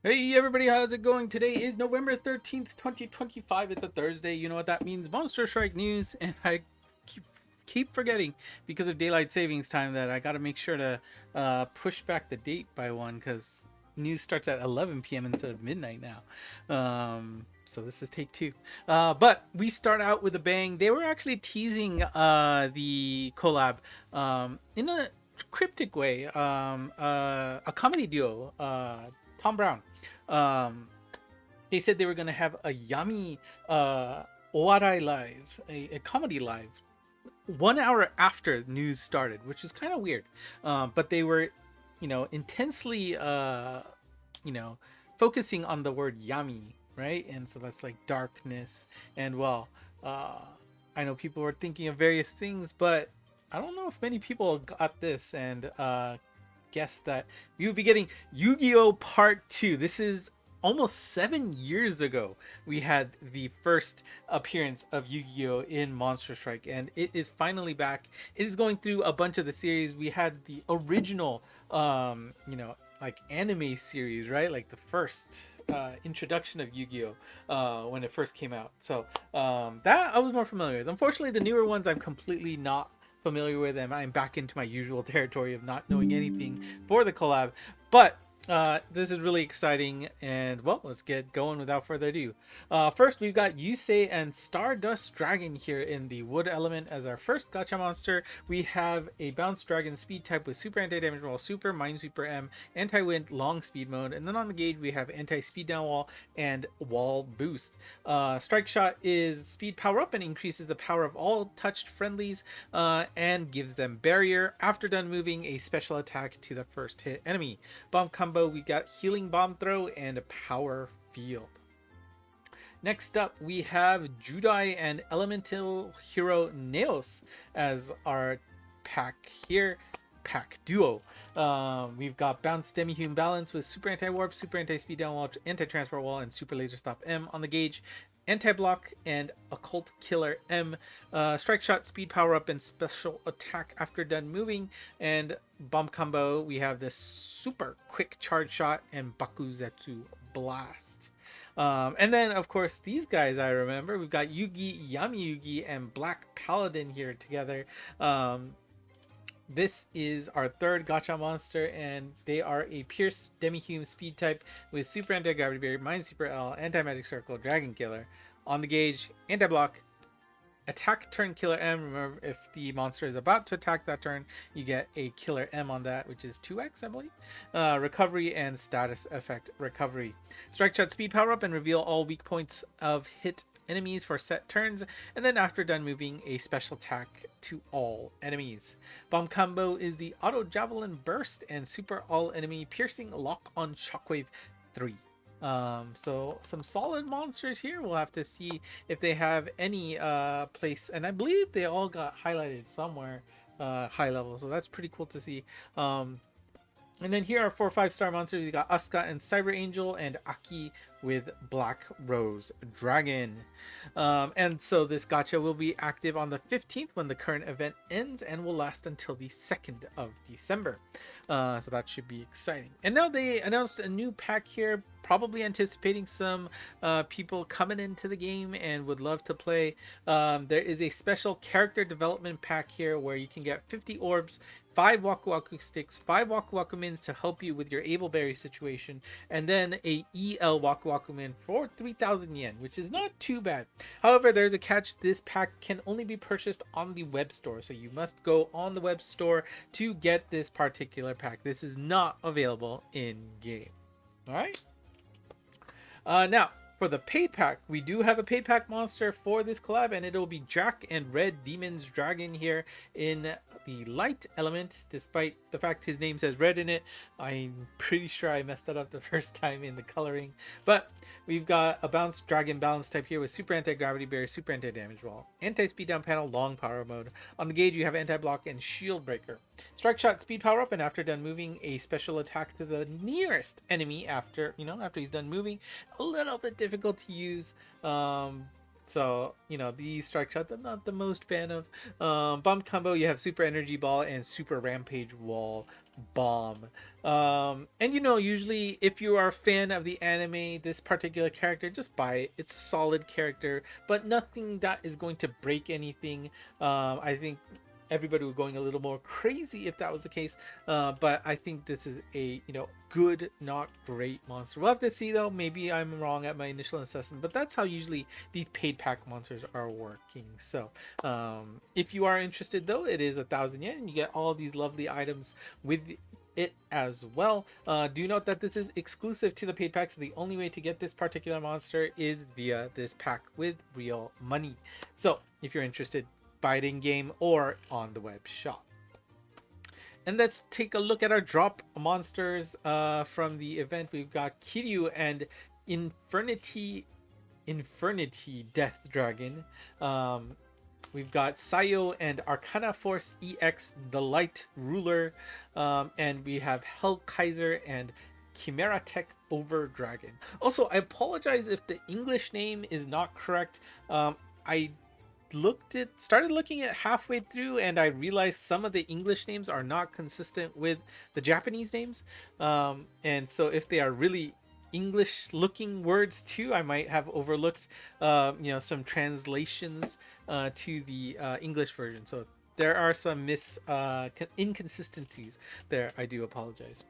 Hey everybody, how's it going? Today is November 13th, 2025. It's a Thursday. You know what that means? Monster Strike news, and I keep keep forgetting because of daylight savings time that I got to make sure to push back the date by one cuz news starts at 11 p.m. instead of midnight now. So this is take two. But we start out with a bang. They were actually teasing the collab in a cryptic way. A comedy duo, Tom Brown. Um, they said they were gonna have a Yami Owarai live, a comedy live, 1 hour after news started, which is kind of weird. But they were, intensely, you know, focusing on the word Yami, right? And so that's like darkness. And well, uh, I know people were thinking of various things, but I don't know if many people got this and guess that we would be getting Yu-Gi-Oh! Part 2. This is almost 7 years ago we had the first appearance of Yu-Gi-Oh! In Monster Strike, and it is finally back. It is going through a bunch of the series. We had the original, like anime series, right? Like the first introduction of Yu-Gi-Oh! When it first came out. So that I was more familiar with. Unfortunately, the newer ones I'm completely not familiar with, and I'm back into my usual territory of not knowing anything for the collab. But this is really exciting, and well, let's get going without further ado. First, we've got Yusei and Stardust Dragon here in the wood element as our first gacha monster. We have a bounce dragon speed type with super anti-damage wall, super minesweeper M, anti-wind, long speed mode, and then on the gauge we have anti-speed down wall and wall boost. Strike shot is speed power up and increases the power of all touched friendlies and gives them barrier. After done moving, a special attack to the first hit enemy. Bomb combo, we got healing bomb throw and power field. Next up, we have Judai and Elemental Hero Neos as our pack here. Pack duo. We've got Bounce Demi-Human Balance with Super Anti-Warp, Super Anti-Speed Down Wall, Anti-Transport Wall, and Super Laser Stop M on the gauge. Anti-block and Occult Killer M. Strike shot, speed power up, and special attack after done moving. And bomb combo, we have this super quick charge shot and Bakuzetsu Blast. And then, of course, these guys I remember. We've got Yugi, Yami Yugi, and Black Paladin here together. This is our third gacha monster, and they are a Pierce Demi-Human speed type with Super Anti-Gravity Barrier, Minesweeper L, Anti-Magic Circle, Dragon Killer. On the gauge, Anti-Block, attack turn killer M. Remember, if the monster is about to attack that turn, you get a killer M on that, which is 2x, I believe. Recovery and status effect recovery. Strike shot speed power up and reveal all weak points of hit enemies for set turns, and then after done moving, a special attack to all enemies. Bomb combo is the auto javelin burst and super all enemy piercing lock on shockwave 3. So some solid monsters here. We'll have to see if they have any place, and I believe they all got highlighted somewhere high level, so that's pretty cool to see. And then here are 4 5-star monsters. We got Asuka and Cyber Angel, and Aki with Black Rose Dragon. And so this gacha will be active on the 15th when the current event ends and will last until the 2nd of December. So that should be exciting. And now they announced a new pack here, probably anticipating some people coming into the game and would love to play. There is a special character development pack here where you can get 50 orbs, 5 Waku Waku sticks, 5 Waku Waku Mins to help you with your Ableberry situation, and then a EL Waku Waku Min for 3,000 yen, which is not too bad. However, there's a catch. This pack can only be purchased on the web store, so you must go on the web store to get this particular pack. This is not available in game. All right. Now, for the paid pack, we do have a paid pack monster for this collab, and it'll be Jack and Red Demon's Dragon here in the light element. Despite the fact his name says red in it, I'm pretty sure I messed that up the first time in the coloring. But we've got a bounce dragon balance type here with super anti-gravity barrier, super anti-damage wall, anti-speed down panel, long power mode. On the gauge, you have anti-block and shield breaker. Strike shot, speed power up, and after done moving, a special attack to the nearest enemy after he's done moving. A little bit difficult to use. So, these strike shots I'm not the most fan of. Bomb combo, you have super energy ball and super rampage wall bomb. And you know, usually if you are a fan of the anime, this particular character, just buy it. It's a solid character, but nothing that is going to break anything. I think everybody was going a little more crazy if that was the case. But I think this is a, you know, good, not great monster. We'll have to see though. Maybe I'm wrong at my initial assessment, but that's how usually these paid pack monsters are working. So if you are interested though, it is 1,000 yen and you get all these lovely items with it as well. Do note that this is exclusive to the paid pack, so the only way to get this particular monster is via this pack with real money. So if you're interested, buy it in game or on the web shop. And let's take a look at our drop monsters from the event. We've got Kiryu and Infernity Death Dragon. We've got Sayo and Arcana Force EX, the Light Ruler. And we have Hell Kaiser and Chimera Tech Over Dragon. Also, I apologize if the English name is not correct. I started looking at halfway through and I realized some of the English names are not consistent with the Japanese names. And so if they are really English looking words too, I might have overlooked some translations to the English version. So there are some inconsistencies there. I do apologize.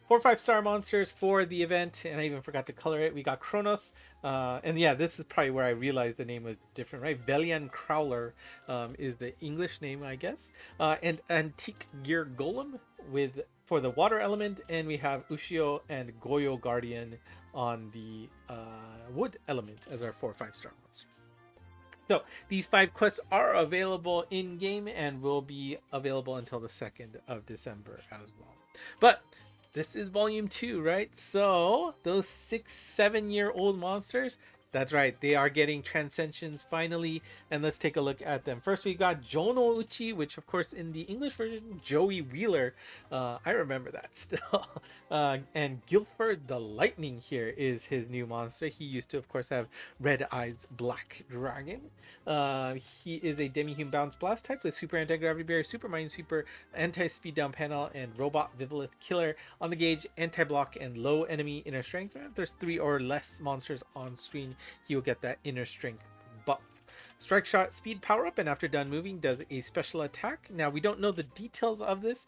4 5-star monsters for the event, and I even forgot to color it. We got Kronos, and yeah, this is probably where I realized the name was different, right? Velian Crowler is the English name, I guess. And Antique Gear Golem for the water element, and we have Ushio and Goyo Guardian on the wood element as our 4 5-star monsters. So these 5 quests are available in game and will be available until the 2nd of December as well. But this is volume 2, right? So those 6-7-year-old monsters, that's right, they are getting transcensions finally, and let's take a look at them. First, we got Jono Uchi, which of course in the English version, Joey Wheeler. I remember that still. And Guilford the Lightning here is his new monster. He used to, of course, have Red Eyes Black Dragon. He is a Demi-Human Bounce Blast type with Super Anti-Gravity Barrier, Super Mind Sweeper, Anti-Speed Down Panel, and Robot Vivilith Killer. On the gauge, Anti-Block and Low Enemy Inner Strength. If there's 3 or less monsters on screen, he will get that Inner Strength buff. Strike Shot Speed Power Up, and after done moving, does a special attack. Now, we don't know the details of this.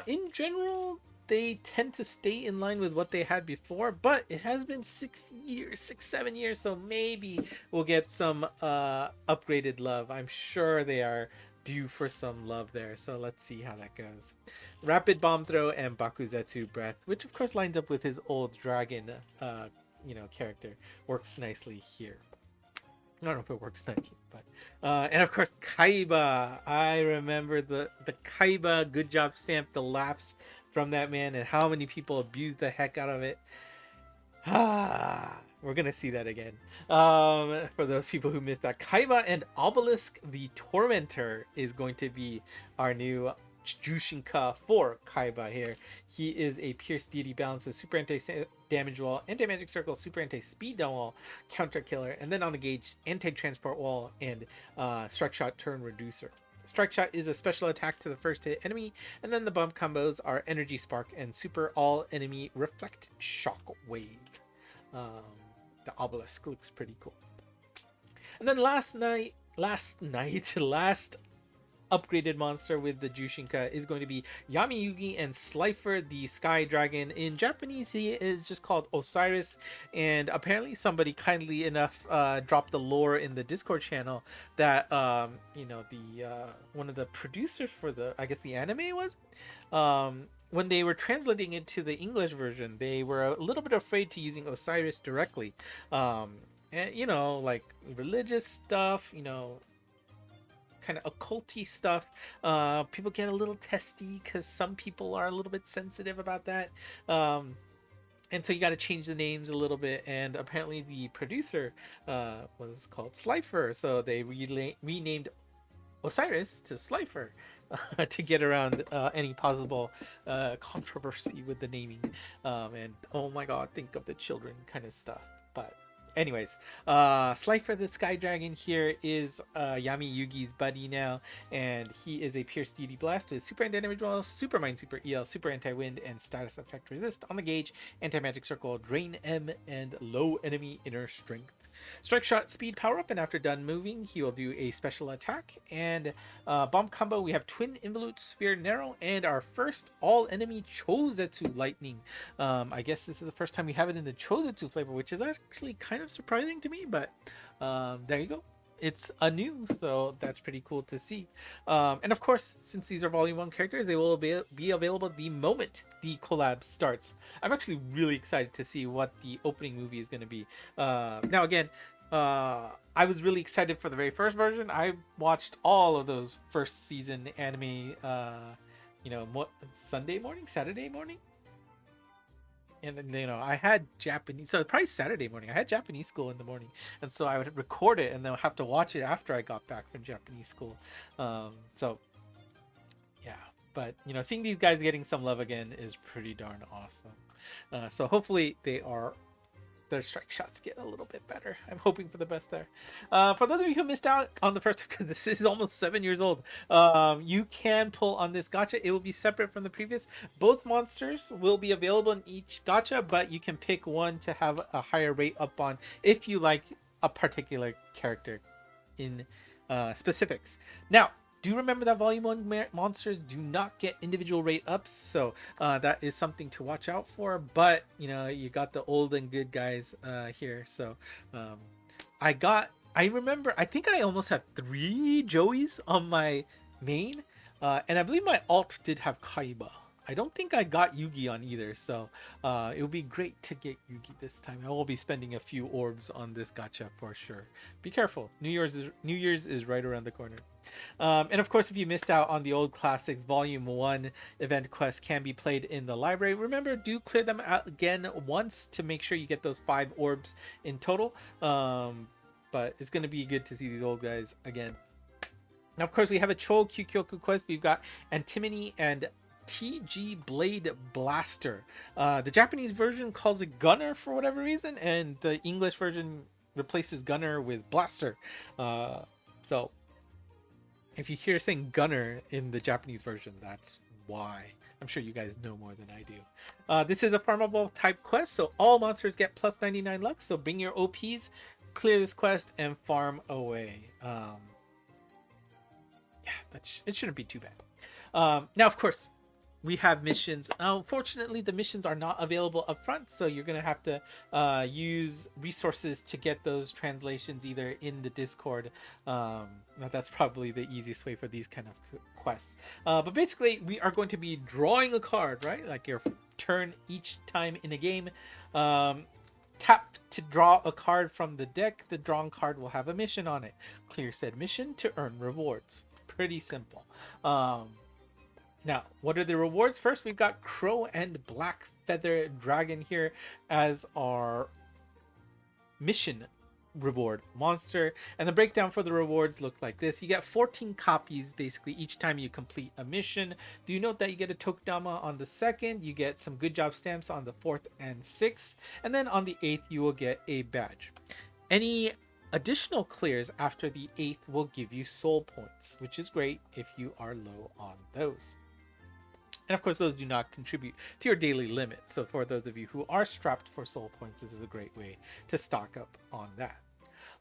In general, they tend to stay in line with what they had before, but it has been 6-7 years, so maybe we'll get some upgraded love. I'm sure they are due for some love there, so let's see how that goes. Rapid Bomb Throw and Bakuzetsu Breath, which of course lines up with his old dragon character, works nicely here. I don't know if it works nicely, but and of course Kaiba. I remember the Kaiba good job stamp, the laughs from that man and how many people abused the heck out of it. We're gonna see that again. For those people who missed that, Kaiba and Obelisk the Tormentor is going to be our new Jushinka for Kaiba here. He is a Pierce Deity balance with Super Anti-Damage Wall, Anti-Magic Circle, Super Anti-Speed Down Wall, Counter Killer, and then on the gauge, Anti-Transport Wall, and Strike Shot Turn Reducer. Strike Shot is a special attack to the first hit enemy, and then the bump combos are Energy Spark and Super All Enemy Reflect Shock Wave. The Obelisk looks pretty cool. And then last upgraded monster with the Jushinka is going to be Yami Yugi and Slifer the Sky Dragon. In Japanese, he is just called Osiris, and apparently somebody kindly enough dropped the lore in the Discord channel that one of the producers for the anime was when they were translating it to the English version, they were a little bit afraid to using Osiris directly, and like religious stuff, kind of occulty stuff, people get a little testy because some people are a little bit sensitive about that, and so you got to change the names a little bit, and apparently the producer was called Slifer, so they renamed Osiris to Slifer to get around any possible controversy with the naming, and oh my god, think of the children kind of stuff. But Anyways, Slifer the Sky Dragon here is Yami Yugi's buddy now, and he is a Pierce DD Blast with Super Anti-Damage Wall, Super Mind, Super EL, Super Anti-Wind, and Status Effect Resist on the gauge, Anti-Magic Circle, Drain M, and Low Enemy Inner Strength. Strike Shot Speed Power Up, and after done moving, he will do a special attack. And Bomb Combo, we have Twin Involute Sphere Narrow, and our first all-enemy Chozetsu Lightning. I guess this is the first time we have it in the Chozetsu flavor, which is actually kind of surprising to me, but there you go. It's a new, so that's pretty cool to see. And of course, since these are Volume 1 characters, they will be available the moment the collab starts. I'm actually really excited to see what the opening movie is going to be. Now, again, I was really excited for the very first version. I watched all of those first season anime, Sunday morning, Saturday morning. And then, I had Japanese, so probably Saturday morning. I had Japanese school in the morning, and so I would record it and then have to watch it after I got back from Japanese school. So yeah, but seeing these guys getting some love again is pretty darn awesome. So hopefully their strike shots get a little bit better. I'm hoping for the best there. For those of you who missed out on the first, because this is almost 7 years old, you can pull on this gacha. It will be separate from the previous. Both monsters will be available in each gacha, but you can pick one to have a higher rate up on if you like a particular character in specifics. Now, do remember that Volume 1 monsters do not get individual rate ups, so that is something to watch out for. But, you got the old and good guys here. So I remember, I think I almost have 3 Joeys on my main. And I believe my alt did have Kaiba. I don't think I got Yugi on either, so it would be great to get Yugi this time. I will be spending a few orbs on this gacha for sure. Be careful, New Year's is right around the corner. And of course, if you missed out on the old classics, Volume 1 event quests can be played in the library. Remember, do clear them out again once to make sure you get those 5 orbs in total. But it's going to be good to see these old guys again. Now, of course, we have a Chou Kyuukyoku quest. We've got Antimony and TG Blade Blaster. The Japanese version calls it Gunner for whatever reason, and the English version replaces Gunner with Blaster. So if you hear saying Gunner in the Japanese version, that's why. I'm sure you guys know more than I do. This is a farmable type quest, so all monsters get plus 99 luck. So bring your OPs, clear this quest, and farm away. It shouldn't be too bad. Now, of course, we have missions. Unfortunately, the missions are not available up front, so you're going to have to use resources to get those translations either in the Discord. That's probably the easiest way for these kind of quests. But basically, we are going to be drawing a card, right? Like your turn each time in a game. Tap to draw a card from the deck. The drawn card will have a mission on it. Clear said mission to earn rewards. Pretty simple. Now, what are the rewards? First, we've got Crow and Black Feather Dragon here as our mission reward monster. And the breakdown for the rewards look like this. You get 14 copies basically each time you complete a mission. Do note that you get a Tokudama on the 2nd. You get some good job stamps on the 4th and 6th. And then on the 8th, you will get a badge. Any additional clears after the 8th will give you soul points, which is great if you are low on those. And of course, those do not contribute to your daily limit. So for those of you who are strapped for soul points, this is a great way to stock up on that.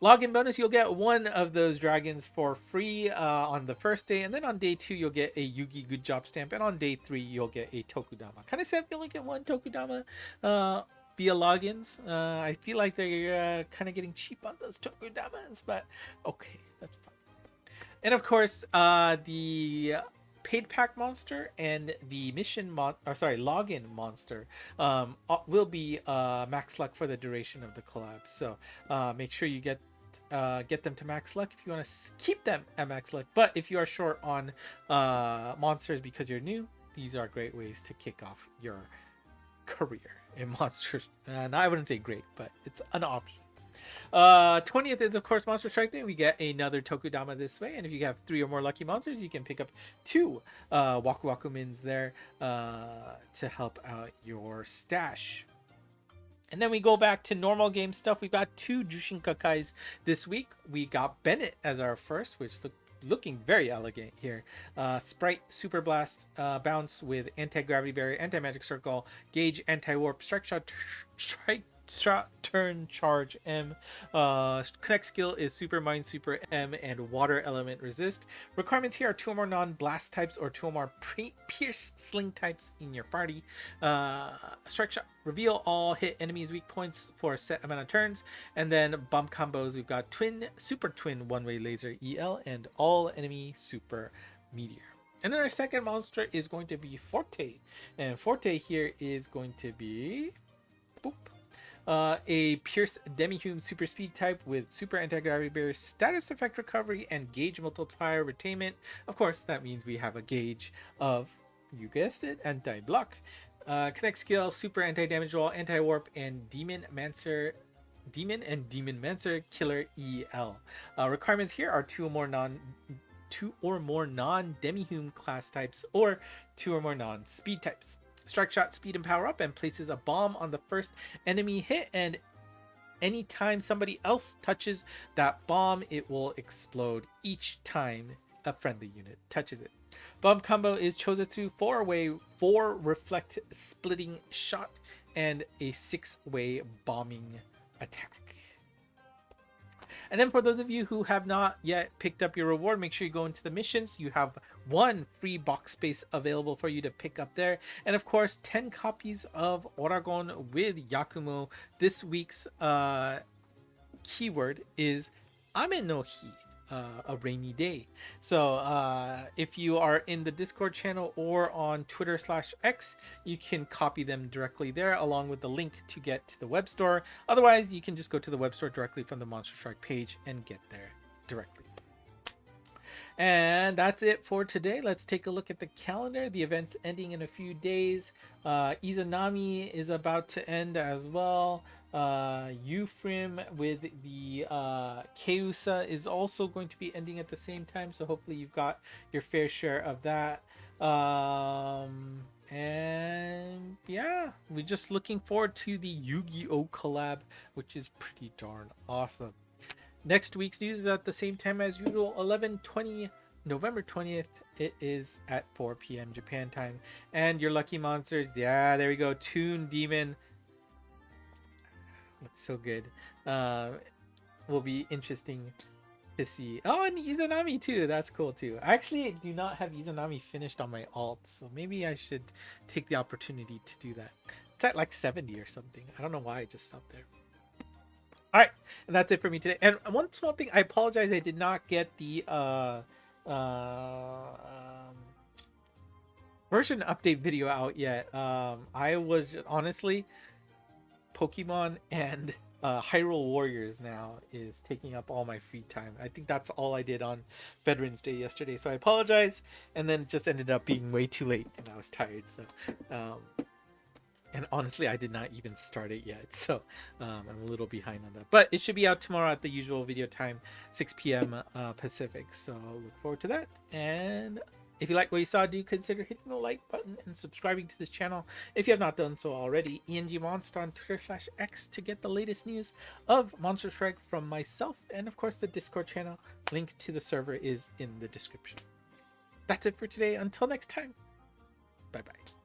Login bonus, you'll get one of those dragons for free on the first day. And then on day 2, you'll get a Yugi good job stamp. And on day 3, you'll get a Tokudama. Kind of sad you only get one Tokudama via logins. I feel like they're kind of getting cheap on those Tokudamas. But okay, that's fine. And of course, the paid pack monster and the login monster will be max luck for the duration of the collab. So make sure you get them to max luck if you want to keep them at max luck. But if you are short on monsters because you're new, these are great ways to kick off your career in monsters. And I wouldn't say great, but it's an option. 20th is of course Monster Strike Day. We get another Tokudama this way, and if you have 3 or more lucky monsters, you can pick up 2 Waku Waku Mins there to help out your stash. And then we go back to normal game stuff. We've got 2 Jushinka Kais this week. We got Bennett as our first, which looking very elegant here. Sprite, Super Blast, Bounce with Anti-Gravity Barrier, Anti-Magic Circle, Gauge, Anti-Warp, Strike Shot, Turn, Charge, M. Connect skill is Super Mind, Super M, and Water Element Resist. Requirements here are 2 or more non-blast types or 2 or more Pierce Sling types in your party. Strike Shot, reveal all hit enemies' weak points for a set amount of turns. And then bump combos, we've got Super Twin One-Way Laser EL and All Enemy Super Meteor. And then our second monster is going to be Forte. And Forte here is going to be... boop. A Pierce Demi-Hume Super Speed type with Super Anti-Gravity Barrier, Status Effect Recovery, and Gauge Multiplier Retainment. Of course, that means we have a gauge of, you guessed it, Anti-Block. Connect skill, Super Anti-Damage Wall, Anti-Warp, and Demon and Demon Mancer Killer EL. Requirements here are 2 or more non-Demi-Hume class types or 2 or more non-speed types. Strike Shot, speed and power up, and places a bomb on the first enemy hit, and anytime somebody else touches that bomb, it will explode each time a friendly unit touches it. Bomb combo is Chozetsu 4 reflect splitting shot and a 6-way bombing attack. And then for those of you who have not yet picked up your reward, make sure you go into the missions. You have 1 free box space available for you to pick up there. And of course, 10 copies of Oragon with Yakumo. This week's keyword is Ame no Hi, a rainy day. So if you are in the Discord channel or on Twitter/X, you can copy them directly there along with the link to get to the web store. Otherwise, you can just go to the web store directly from the Monster Strike page and get there directly. And that's it for today. Let's take a look at the calendar. The event's ending in a few days. Izanami is about to end as well. Euphrem with the Keusa is also going to be ending at the same time, so hopefully you've got your fair share of that. And yeah, we're just looking forward to the Yu-Gi-Oh collab, which is pretty darn awesome. Next week's news is at the same time as usual, 11/20, November 20th. It is at 4 p.m. Japan time. And your lucky monsters, yeah, there we go. Toon Demon. Looks so good. Will be interesting to see. Oh, and Izanami too. That's cool too. I actually do not have Izanami finished on my alt, so maybe I should take the opportunity to do that. It's at like 70 or something. I don't know why I just stopped there. All right, and that's it for me today. And one small thing, I apologize, I did not get the version update video out yet. I was honestly, Pokemon and Hyrule Warriors now is taking up all my free time. I think that's all I did on Veterans Day yesterday, so I apologize. And then it just ended up being way too late, and I was tired. So, and honestly, I did not even start it yet, so I'm a little behind on that. But it should be out tomorrow at the usual video time, 6 p.m. Pacific. So look forward to that. And if you like what you saw, do consider hitting the like button and subscribing to this channel if you have not done so already. Monst on Twitter/X to get the latest news of Monster Strike from myself, and of course the Discord channel. Link to the server is in the description. That's it for today. Until next time, bye bye.